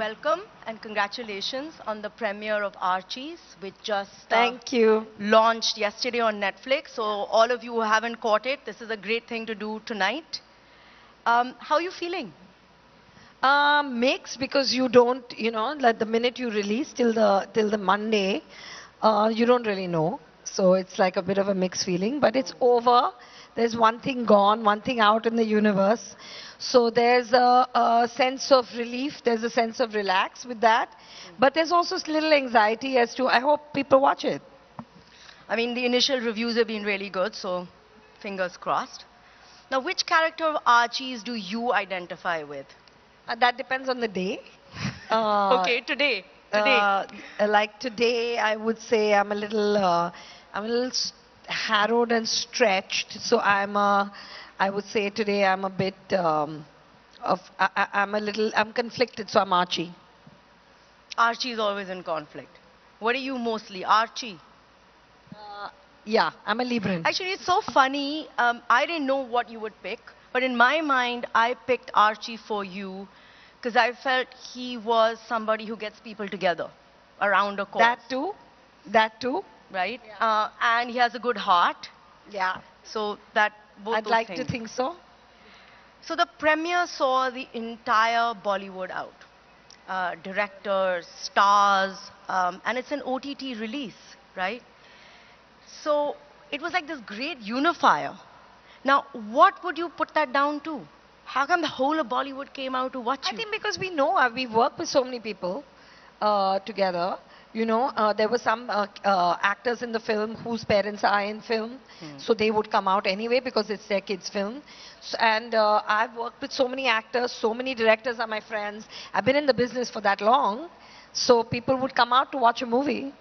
welcome and congratulations on the premiere of Archies, which just Thank you. launched yesterday on Netflix. So all of you who haven't caught it, this is a great thing to do tonight. How are you feeling? Mixed because you don't, like the minute you release till the Monday, you don't really know. So it's like a bit of a mixed feeling, but it's over. There's one thing gone, one thing out in the universe. So there's a sense of relief, there's a sense of relax with that. But there's also a little anxiety as to, I hope people watch it. I mean, the initial reviews have been really good, so fingers crossed. Now, which character of Archies do you identify with? That depends on the day. Okay, today. Like today, I would say I'm a little harrowed and stretched. So I would say today I'm a bit I'm conflicted. So I'm Archie. Archie is always in conflict. What are you mostly? Archie? Yeah, I'm a Libran. Actually, it's so funny. I didn't know what you would pick, but in my mind, I picked Archie for you because I felt he was somebody who gets people together around a cause. That too. Right? Yeah. And he has a good heart. Yeah. So that both I'd those like things. to think so. So the premiere saw the entire Bollywood out. Directors, stars, and it's an OTT release, right? So it was like this great unifier. Now, what would you put that down to? How come the whole of Bollywood came out to watch you? I think because we know, we've worked with so many people together. There were some actors in the film whose parents are in film, so they would come out anyway because it's their kids' film. And I've worked with so many actors, so many directors are my friends. I've been in the business for that long, so people would come out to watch a movie.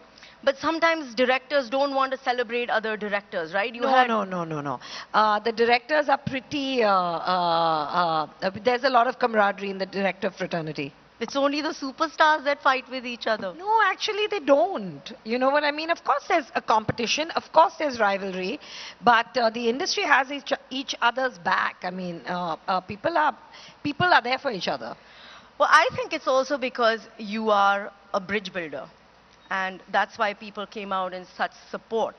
But sometimes directors don't want to celebrate other directors, right? No. The directors are pretty, there's a lot of camaraderie in the director fraternity. It's only the superstars that fight with each other. No, actually they don't. You know what I mean? Of course there's a competition, of course there's rivalry, but the industry has each other's back. I mean, people are there for each other. Well, I think it's also because you are a bridge builder. And that's why people came out in such support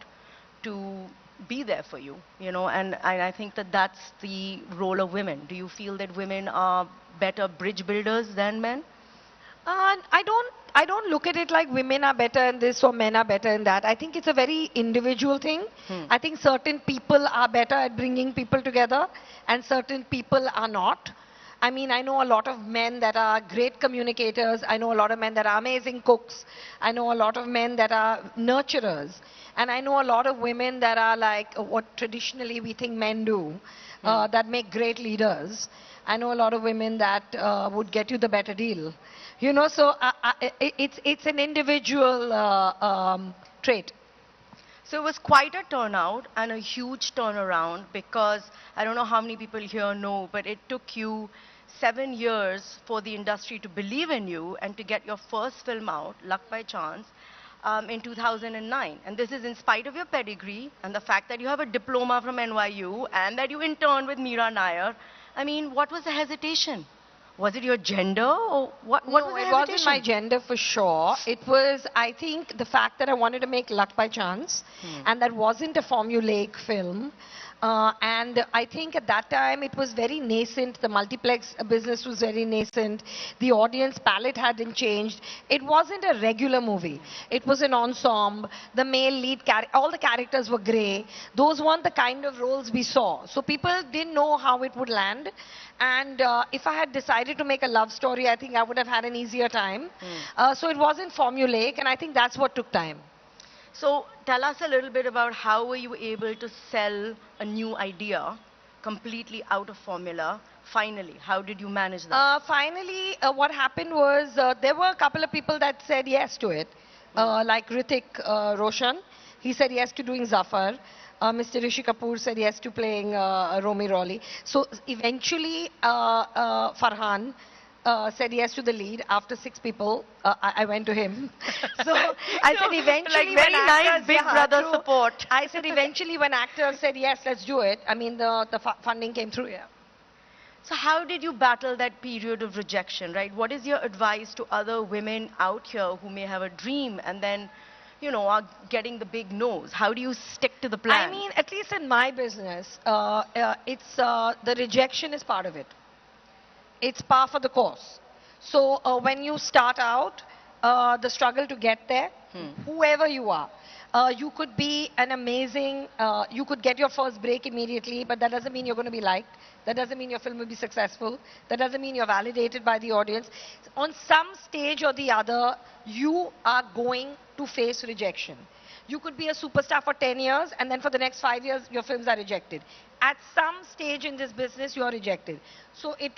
to be there for you, and I think that that's the role of women. Do you feel that women are better bridge builders than men? I don't look at it like women are better in this or men are better in that. I think it's a very individual thing. I think certain people are better at bringing people together and certain people are not. I mean, I know a lot of men that are great communicators. I know a lot of men that are amazing cooks. I know a lot of men that are nurturers. And I know a lot of women that are like what traditionally we think men do, that make great leaders. I know a lot of women that would get you the better deal. So it's an individual trait. So it was quite a turnout and a huge turnaround because I don't know how many people here know, but it took you 7 years for the industry to believe in you and to get your first film out, Luck by Chance, in 2009. And this is in spite of your pedigree and the fact that you have a diploma from NYU and that you interned with Meera Nair. I mean, what was the hesitation? Was it your gender or what was the hesitation? No, it wasn't my gender for sure. It was, I think, the fact that I wanted to make Luck by Chance and that wasn't a formulaic film. And I think at that time it was very nascent. The multiplex business was very nascent. The audience palette hadn't changed. It wasn't a regular movie. It was an ensemble. The male lead, all the characters were grey. Those weren't the kind of roles we saw. So people didn't know how it would land. And if I had decided to make a love story, I think I would have had an easier time. So it wasn't formulaic, and I think that's what took time. So tell us a little bit about how were you able to sell a new idea completely out of formula finally? How did you manage that? Finally, what happened was there were a couple of people that said yes to it, like Hrithik Roshan. He said yes to doing Zafar. Mr. Rishi Kapoor said yes to playing Romy Rawley. So eventually, Farhan said yes to the lead. After 6 people, I went to him. So I said eventually, like very nice big brother support. I said eventually when actors said yes, let's do it. I mean, the funding came through. Yeah. So how did you battle that period of rejection, right? What is your advice to other women out here who may have a dream and then, are getting the big no's? How do you stick to the I plan? mean, at least in my business, it's the rejection is part of it. It's par for the course. So when you start out, the struggle to get there, whoever you are, you could be an amazing, you could get your first break immediately, but that doesn't mean you're going to be liked. That doesn't mean your film will be successful. That doesn't mean you're validated by the audience. On some stage or the other, you are going to face rejection. You could be a superstar for 10 years, and then for the next 5 years, your films are rejected. At some stage in this business, you are rejected. So it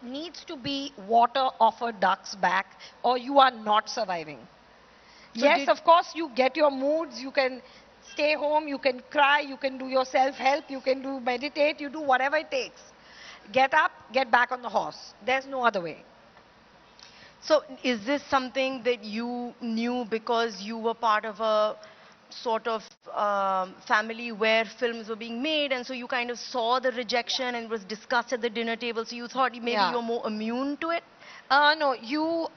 needs to be water off a duck's back, or you are not surviving. So yes, of course, you get your moods, you can stay home, you can cry, you can do your self-help, you can do meditate, you do whatever it takes. Get up, get back on the horse. There's no other way. So is this something that you knew because you were part of a sort of family where films were being made, and so you kind of saw the rejection and it was discussed at the dinner table, so you thought maybe Yeah. you're more immune to it? No, you're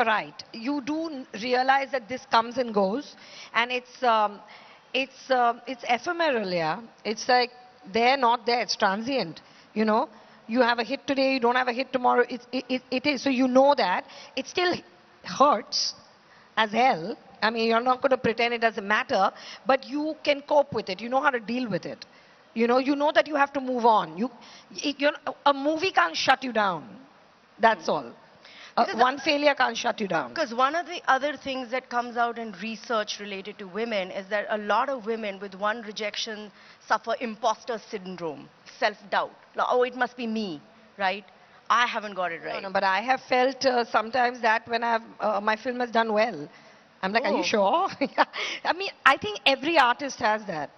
right. You do realize that this comes and goes, and it's ephemeral, yeah. It's like they're not there. It's transient, you know. You have a hit today, you don't have a hit tomorrow. It is. So you know that it still hurts as hell. I mean, you're not going to pretend it doesn't matter, but you can cope with it. You know how to deal with it. You know that you have to move on. A movie can't shut you down. That's all. One failure can't shut you down. Because one of the other things that comes out in research related to women is that a lot of women with one rejection suffer imposter syndrome, self-doubt. Like, oh, it must be me, right? I haven't got it right. No, but I have felt sometimes that when my film has done well. I'm like, are Oh. you sure? Yeah. I mean, I think every artist has that.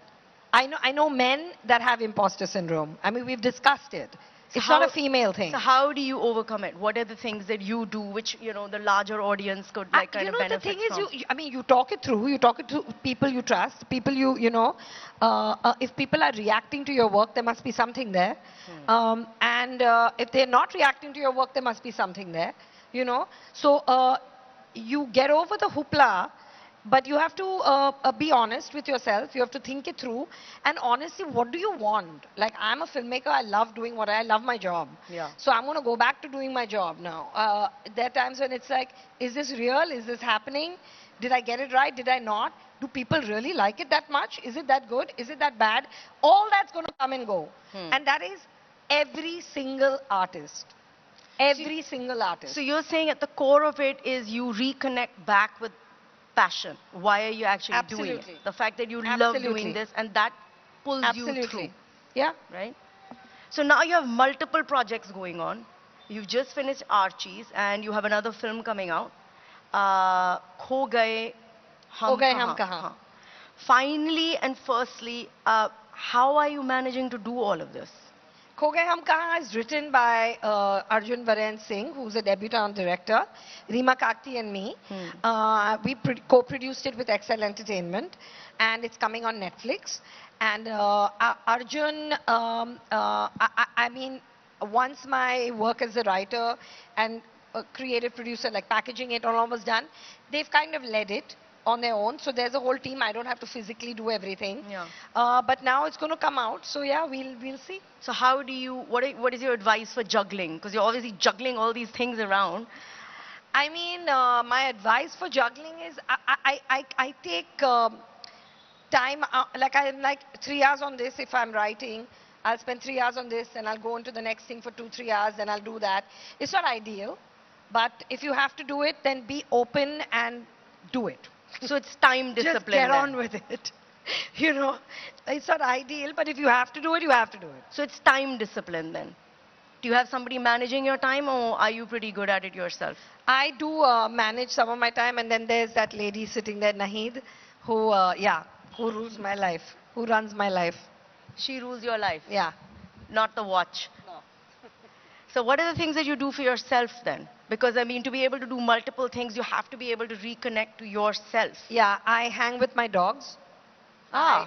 I know men that have imposter syndrome. I mean, we've discussed it. It's not a female thing. So how do you overcome it? What are the things that you do which, the larger audience could like kind of benefit the thing is, from? I mean, you talk it through. You talk it to people you trust, people if people are reacting to your work, there must be something there. And if they're not reacting to your work, there must be something there, So you get over the hoopla, but you have to be honest with yourself. You have to think it through. And honestly, what do you want? Like, I'm a filmmaker. I love doing what I love my job. Yeah. So I'm going to go back to doing my job now. There are times when it's like, is this real? Is this happening? Did I get it right? Did I not? Do people really like it that much? Is it that good? Is it that bad? All that's going to come and go. And that is every single artist. Every single artist. So you're saying at the core of it is you reconnect back with passion. Why are you actually doing it? Absolutely. The fact that you love Absolutely. doing this and that pulls you through, Yeah. right? So now you have multiple projects going on. You've just finished Archies and you have another film coming out. Kho Gaye Hum Kahan. Finally and firstly, how are you managing to do all of this? Kho Gaye Hum Kahan is written by Arjun Varen Singh, who's a debutant director, Reema Kakti and me. We co-produced it with Excel Entertainment, and it's coming on Netflix. And Arjun, I mean, once my work as a writer and a creative producer, like packaging it, all was done, they've kind of led it on their own. So there's a whole team. I don't have to physically do everything. Yeah. But now it's going to come out. So yeah, we'll see. So how do you, what is your advice for juggling? Because you're obviously juggling all these things around. I mean, my advice for juggling is I take time, like I'm like 3 hours on this if I'm writing. I'll spend 3 hours on this and I'll go into the next thing for 2-3 hours and I'll do that. It's not ideal, but if you have to do it, then be open and do it. So it's time discipline. Just get then. on with it. It's not ideal, but if you have to do it, you have to do it. So it's time discipline then. Do you have somebody managing your time or are you pretty good at it yourself? I do manage some of my time, and then there's that lady sitting there, Nahid, who rules my life, who runs my life. She rules your life, Yeah. not the watch. No. So what are the things that you do for yourself then? Because I mean, to be able to do multiple things, you have to be able to reconnect to yourself. Yeah, I hang with my dogs.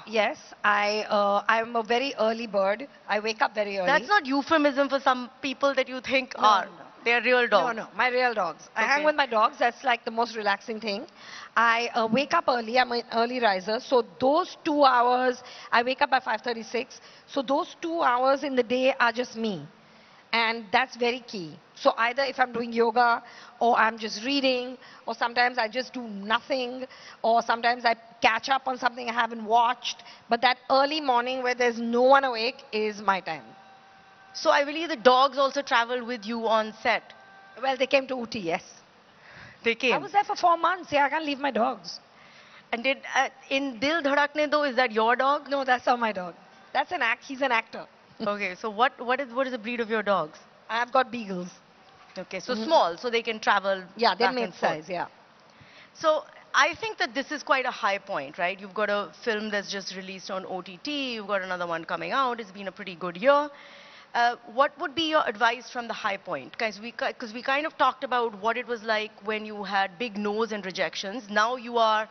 Yes, I'm a very early bird. I wake up very That's early. not euphemism for some people that you think No, are. no. They're real No, dogs. no, my real dogs. I hang Okay. with my dogs. That's like the most relaxing thing. I wake up early. I'm an early riser. So those 2 hours, I wake up by 5:36. So those 2 hours in the day are just me. And that's very key. So either if I'm doing yoga, or I'm just reading, or sometimes I just do nothing, or sometimes I catch up on something I haven't watched. But that early morning where there's no one awake is my time. So I believe the dogs also travel with you on set. Well, they came to Uti, yes. They I came. was there for 4 months. Yeah, I can't leave my dogs. And did in Dil Dhadakne Do, is that your dog? No, that's not my dog. That's an act. He's an actor. Okay, so what is the breed of your dogs? I've got beagles. Okay, so small, so they can travel Yeah, they're back and forth. mid-size. Yeah. So I think that this is quite a high point, right? You've got a film that's just released on OTT, you've got another one coming out, it's been a pretty good year. What would be your advice from the high point? Because we kind of talked about what it was like when you had big no's and rejections. Now you are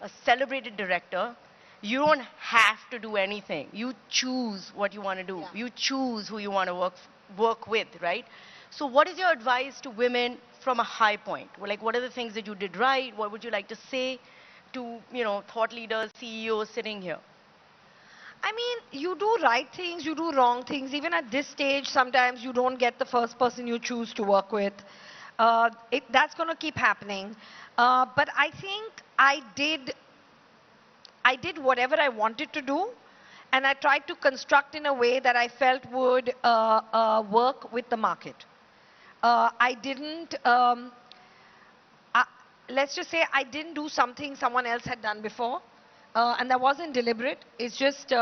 a celebrated director. You don't have to do anything. You choose what you want to do. Yeah. You choose who you want to work with, right? So what is your advice to women from a high point? Well, like, what are the things that you did right? What would you like to say to, thought leaders, CEOs sitting here? I mean, you do right things, you do wrong things. Even at this stage, sometimes you don't get the first person you choose to work with. That's going to keep happening. But I think I did whatever I wanted to do, and I tried to construct in a way that I felt would work with the market. I didn't, let's just say I didn't do something someone else had done before, and that wasn't deliberate. It's just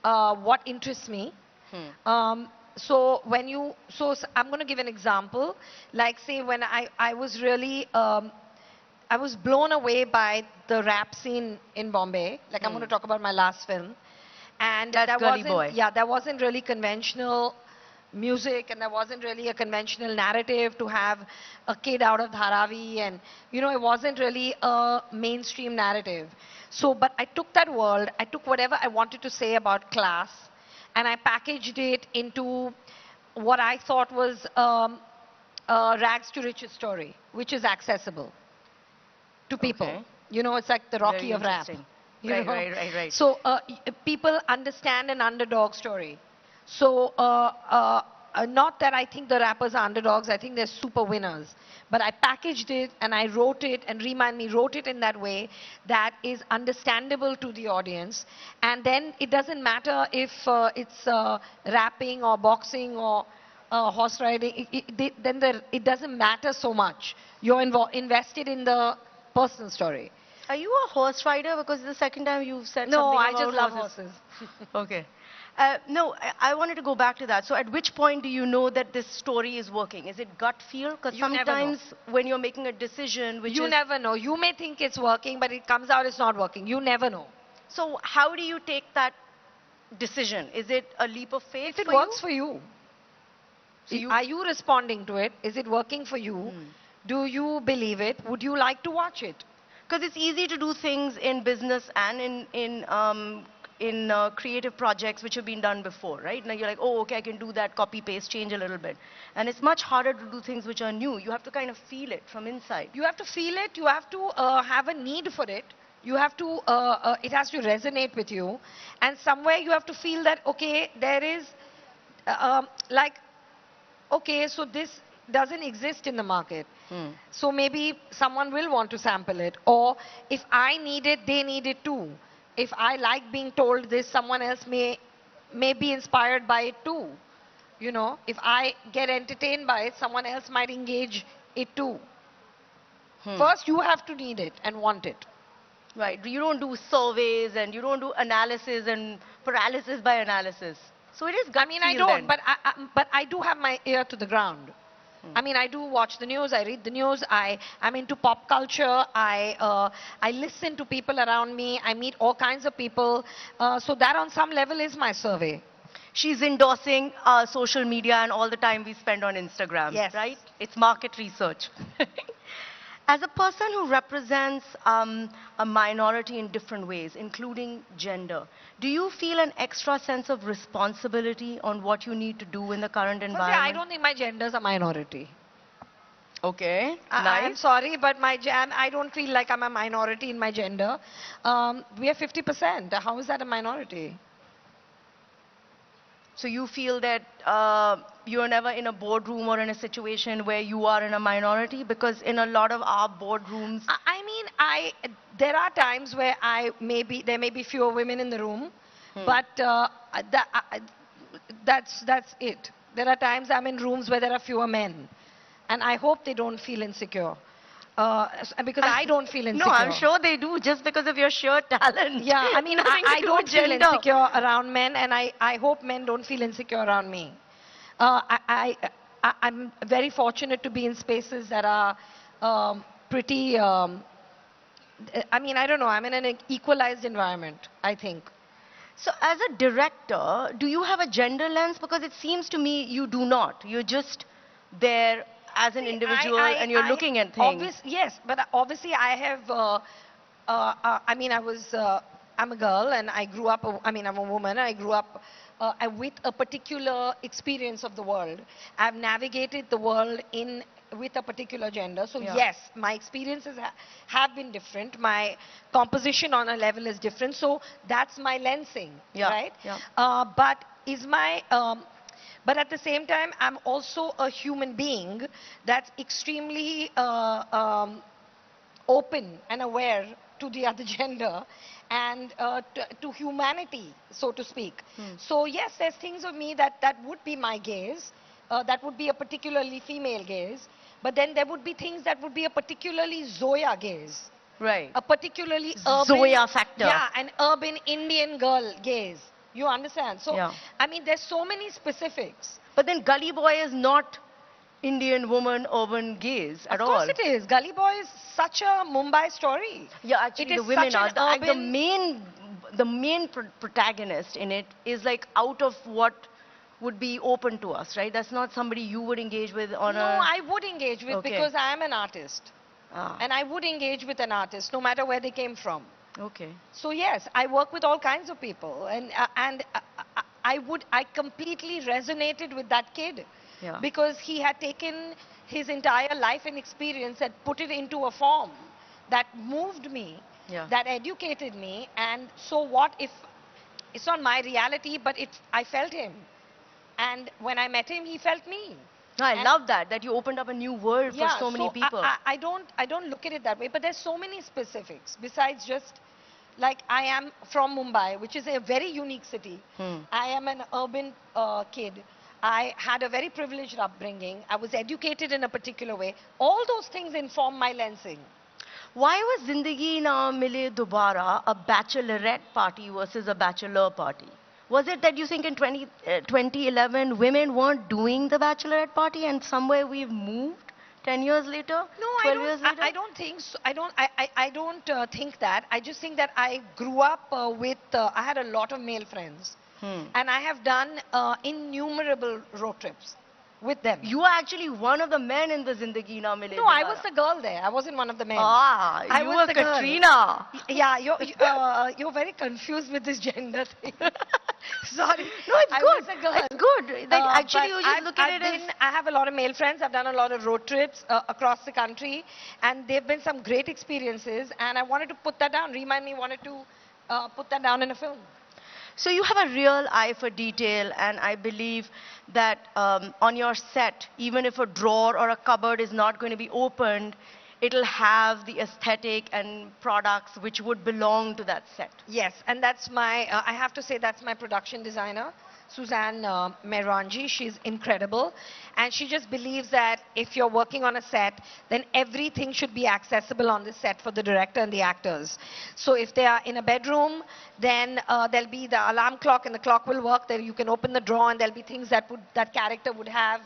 what interests me. So I'm going to give an example. Like say when I was really, I was blown away by the rap scene in Bombay. Like I'm going to talk about my last film. And That's that Gully wasn't, Boy. yeah, that wasn't really conventional music, and there wasn't really a conventional narrative to have a kid out of Dharavi, and it wasn't really a mainstream narrative. So, but I took that world, I took whatever I wanted to say about class, and I packaged it into what I thought was a rags to riches story, which is accessible to people. Okay. It's like the Rocky Very of rap. interesting. you Right, know. right, right, right. So people understand an underdog story. So not that I think the rappers are underdogs, I think they're super winners. But I packaged it and I wrote it, and wrote it in that way that is understandable to the audience. And then it doesn't matter if it's rapping or boxing or horse riding, it doesn't matter so much. You're invested in the personal story. Are you a horse rider? Because it's the second time you've said No, something I about just love horses. horses. Okay. No, I wanted to go back to that. So at which point do you know that this story is working? Is it gut feel? Because You never know. sometimes when you're making a decision, which You is... never know. You may think it's working, but it comes out it's not working. You never know. So how do you take that decision? Is it a leap of faith If it for works you? for you, So are you responding to it? Is it working for you? Do you believe it? Would you like to watch it? Because it's easy to do things in business and in creative projects which have been done before, right? Now you're like, oh, okay, I can do that, copy, paste, change a little bit. And it's much harder to do things which are new. You have to kind of feel it from inside. You have to feel it. You have to have a need for it. You have to, it has to resonate with you. And somewhere you have to feel that, okay, there is, okay, so this doesn't exist in the market. So maybe someone will want to sample it. Or if I need it, they need it too. If I like being told this, someone else may be inspired by it too. If I get entertained by it, someone else might engage it too. First, you have to need it and want it. Right. You don't do surveys and you don't do analysis and paralysis by analysis. So it is gut I feel don't, then. but I do have my ear to the ground. I mean, I do watch the news, I read the news, I'm into pop culture, I listen to people around me, I meet all kinds of people. So that on some level is my survey. She's endorsing social media and all the time we spend on Instagram, Yes. right? It's market research. As a person who represents a minority in different ways, including gender, do you feel an extra sense of responsibility on what you need to do in the current Firstly, I environment? don't think my gender is a minority. Okay, I'm nice. sorry, but I don't feel like I'm a minority in my gender. We are 50%. How is that a minority? So you feel that you're never in a boardroom or in a situation where you are in a minority? Because in a lot of our boardrooms, I mean, there are times where there may be fewer women in the room, but that's it. There are times I'm in rooms where there are fewer men, and I hope they don't feel insecure. Because I don't feel no, insecure. I'm sure they do just because of your sheer talent. Yeah, I mean, Nothing to I do don't with feel gender. insecure around men, and I hope men don't feel insecure around me. I'm very fortunate to be in spaces that are pretty, I mean, I don't know, I'm in an equalized environment, I think. So as a director, do you have a gender lens? Because it seems to me you do not. You're just there as an individual and you're looking at things. Yes, but obviously I have, I mean, I'm a girl and I grew up, I mean, I'm a woman. I grew up with a particular experience of the world. I've navigated the world with a particular gender. So Yeah. yes, my experiences have been different. My composition on a level is different. So that's my lensing, Yeah, right? yeah. But at the same time, I'm also a human being that's extremely open and aware to the other gender and to humanity, so to speak. So yes, there's things of me that would be my gaze, that would be a particularly female gaze, but then there would be things that would be a particularly Zoya gaze. Right. A particularly urban, Zoya factor. yeah, an urban Indian girl gaze. You understand? So, Yeah. I mean, there's so many specifics. But then Gully Boy is not Indian woman urban gaze at all. Of course it is. Gully Boy is such a Mumbai story. Yeah, actually It the is women such are an the urban- main protagonist in it is like out of what would be open to us, right? That's not somebody you would engage with on No, a I would engage with Okay. because I am an artist. Ah, And I would engage with an artist no matter where they came from. okay. So yes, I work with all kinds of people, and I completely resonated with that kid, Yeah. because he had taken his entire life and experience and put it into a form that moved me, Yeah. that educated me, and so what if it's not my reality, but I felt him, and when I met him, he felt me. No, I And- love that you opened up a new world for so many people. I don't look at it that way, but there's so many specifics besides just like I am from Mumbai, which is a very unique city. I am an urban kid. I had a very privileged upbringing. I was educated in a particular way. All those things inform my lensing. Why was Zindagi Na Mile Dobara a bachelorette party versus a bachelor party? Was it that you think in 2011 women weren't doing the bachelorette party and somewhere we've moved 10 years later? No, 12 years later? I don't think so. I don't think that. I just think that I grew up I had a lot of male friends. And I have done innumerable road trips with them. You are actually one of the men in the Zindagi Na Mile No, I Dobara. was the girl there. I wasn't one of the men. Ah, I you was were the girl. Katrina. Yeah, you're very confused with this gender thing. Sorry. No, it's I good. was a girl. It's good. Like, actually, But you just look at it as... I have a lot of male friends. I've done a lot of road trips across the country, and they've been some great experiences. And I wanted to put that down. Wanted to put that down in a film. So you have a real eye for detail, and I believe that on your set, even if a drawer or a cupboard is not going to be opened, it'll have the aesthetic and products which would belong to that set. Yes, and that's I have to say that's my production designer, Suzanne Merangi. She's incredible. And she just believes that if you're working on a set, then everything should be accessible on the set for the director and the actors. So if they are in a bedroom, then there'll be the alarm clock and the clock will work. Then you can open the drawer and there'll be things that character would have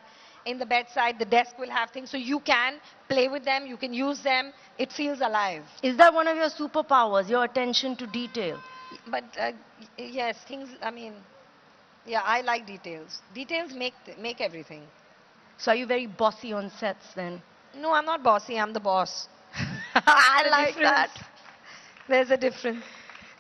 in the bedside. The desk will have things. So you can play with them, you can use them. It feels alive. Is that one of your superpowers, your attention to detail? But yes, I mean, yeah, I like details. Details make everything. So are you very bossy on sets then? No, I'm not bossy, I'm the boss. I The like difference. that. There's a difference.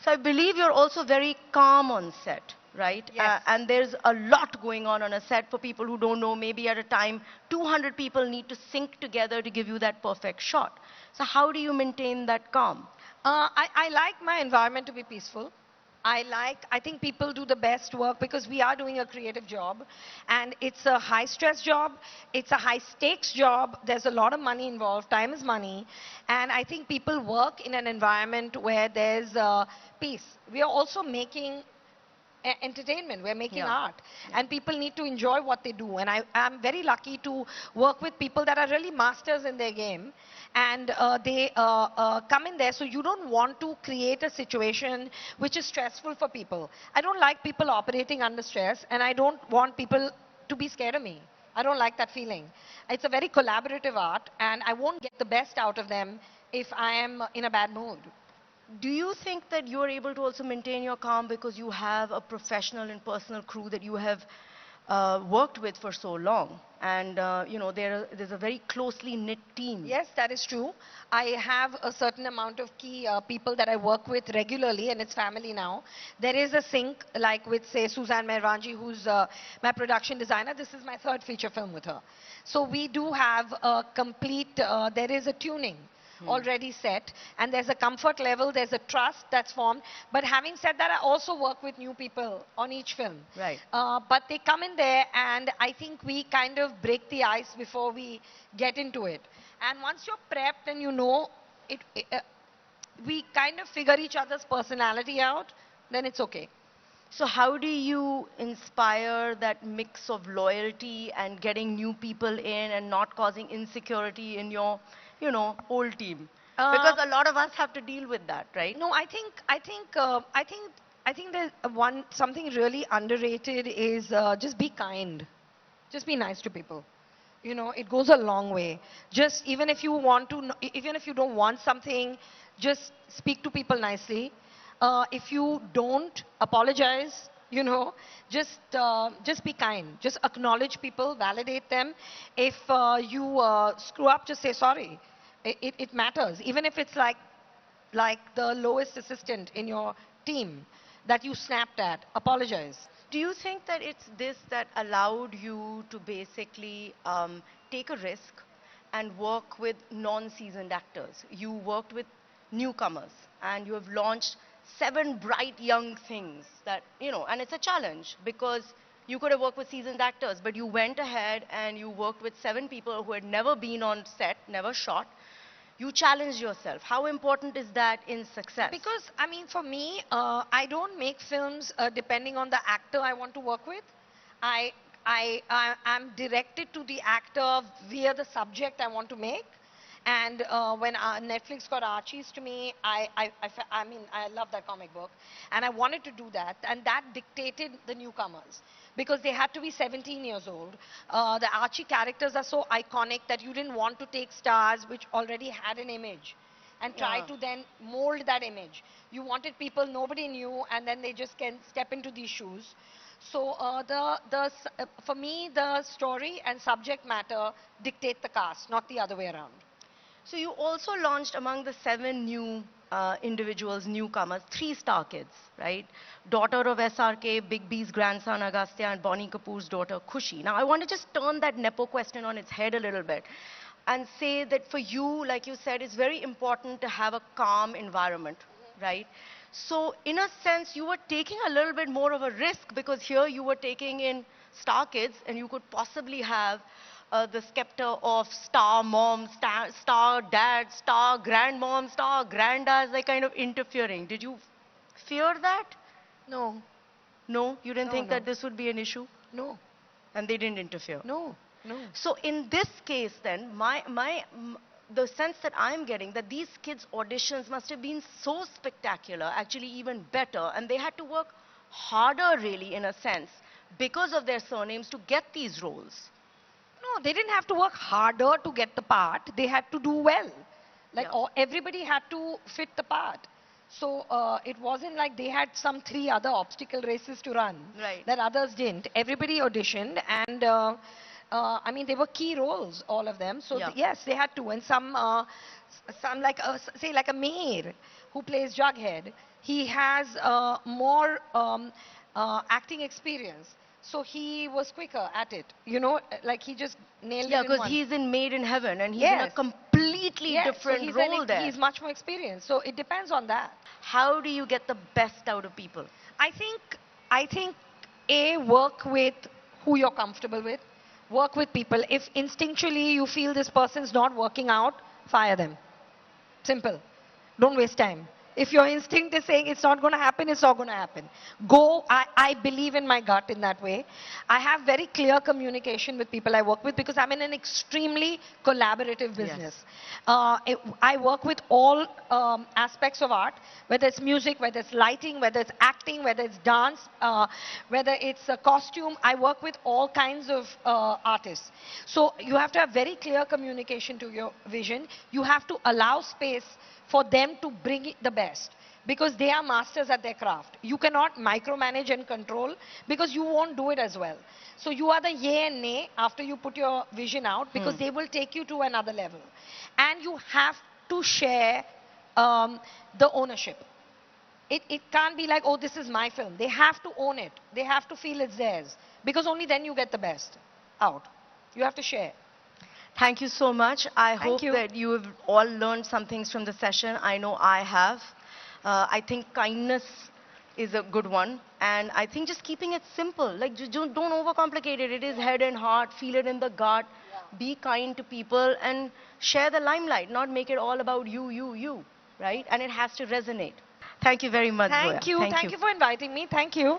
So I believe you're also very calm on set, right? Yes. And there's a lot going on a set for people who don't know. Maybe at a time, 200 people need to sync together to give you that perfect shot. So how do you maintain that calm? I like my environment to be peaceful. I think people do the best work because we are doing a creative job and it's a high stress job. It's a high stakes job. There's a lot of money involved. Time is money. And I think people work in an environment where there's peace. We are also making entertainment. We're making Yeah. art. Yeah. And people need to enjoy what they do. And I'm very lucky to work with people that are really masters in their game. And they come in there. So you don't want to create a situation which is stressful for people. I don't like people operating under stress. And I don't want people to be scared of me. I don't like that feeling. It's a very collaborative art. And I won't get the best out of them if I am in a bad mood. Do you think that you're able to also maintain your calm because you have a professional and personal crew that you have worked with for so long? And, there's a very closely knit team. Yes, that is true. I have a certain amount of key people that I work with regularly, and it's family now. There is a sync, like with, say, Suzanne Mervanji, who's my production designer. This is my third feature film with her. So we do have a complete, there is a tuning already set, and there's a comfort level, there's a trust that's formed. But having said that, I also work with new people on each film. Right. But they come in there, and I think we kind of break the ice before we get into it. And once you're prepped and you know we kind of figure each other's personality out, then it's okay. So how do you inspire that mix of loyalty and getting new people in and not causing insecurity in your, old team? Because Uh, a lot of us have to deal with that, right? No, I think there's something really underrated is just be kind, just be nice to people. You know, it goes a long way. Just even if you want to, even if you don't want something, just speak to people nicely. If you don't, apologize. You know, just be kind. Just acknowledge people, validate them. If you screw up, just say sorry. It matters, even if it's like the lowest assistant in your team that you snapped at, apologize. Do you think that it's this that allowed you to basically take a risk and work with non-seasoned actors? You worked with newcomers and you have launched 7 bright young things that, and it's a challenge because you could have worked with seasoned actors, but you went ahead and you worked with 7 people who had never been on set, never shot. You challenged yourself. How important is that in success? Because, I mean, for me, I don't make films depending on the actor I want to work with. I, I'm directed to the actor via the subject I want to make. And when Netflix got Archies to me, I mean, I love that comic book. And I wanted to do that. And that dictated the newcomers. Because they had to be 17 years old. The Archie characters are so iconic that you didn't want to take stars which already had an image and try Yeah. to then mold that image. You wanted people nobody knew, and then they just can step into these shoes. So for me, the story and subject matter dictate the cast, not the other way around. So you also launched among the 7 new individuals, newcomers, 3 star kids, right? Daughter of SRK, Big B's grandson Agastya, and Bonnie Kapoor's daughter Khushi. Now I want to just turn that Nepo question on its head a little bit and say that for you, like you said, it's very important to have a calm environment, right? So in a sense, you were taking a little bit more of a risk because here you were taking in star kids and you could possibly have the scepter of star mom, star dad, star grandmom, star granddads, like kind of interfering. Did you fear that? No, No, you didn't no, think that no, this would be an issue? no, And they didn't interfere. no, no. So in this case then, the sense that I'm getting that these kids' auditions must have been so spectacular, actually even better, and they had to work harder really in a sense because of their surnames to get these roles. No, they didn't have to work harder to get the part. They had to do well. Like Yeah. everybody had to fit the part. So it wasn't like they had some 3 other obstacle races to run Right. that others didn't. Everybody auditioned, and I mean, they were key roles, all of them. So Yeah. yes, they had to. And some like say like a mayor who plays Jughead, he has more acting experience. So he was quicker at it. You know, like he just nailed Yeah, it in because one. he's in Made in Heaven and he's in a Yes. completely Yes. So different role there. he's much more experienced. So it depends on that. How do you get the best out of people? I think a work with who you're comfortable with. Work with people. If instinctually you feel this person's not working out, fire them. Simple. Don't waste time. If your instinct is saying it's not going to happen, it's not going to happen. Go. I believe in my gut in that way. I have very clear communication with people I work with because I'm in an extremely collaborative business. I work with all aspects of art, whether it's music, whether it's lighting, whether it's acting, whether it's dance, whether it's a costume. I work with all kinds of artists. So you have to have very clear communication to your vision. You have to allow space for them to bring the best because they are masters at their craft. You cannot micromanage and control because you won't do it as well. So you are the yay and nay after you put your vision out because they will take you to another level. And you have to share the ownership. It can't be like, oh, this is my film. They have to own it. They have to feel it's theirs because only then you get the best out. You have to share. Thank you so much. I hope you. that you have all learned some things from the session. I know I have. I think kindness is a good one. And I think just keeping it simple. Like, don't overcomplicate it. It is head and heart. Feel it in the gut. Be kind to people and share the limelight. Not make it all about you. Right? And it has to resonate. Thank you very much, Zoya. Thank you. Thank you for inviting me. Thank you.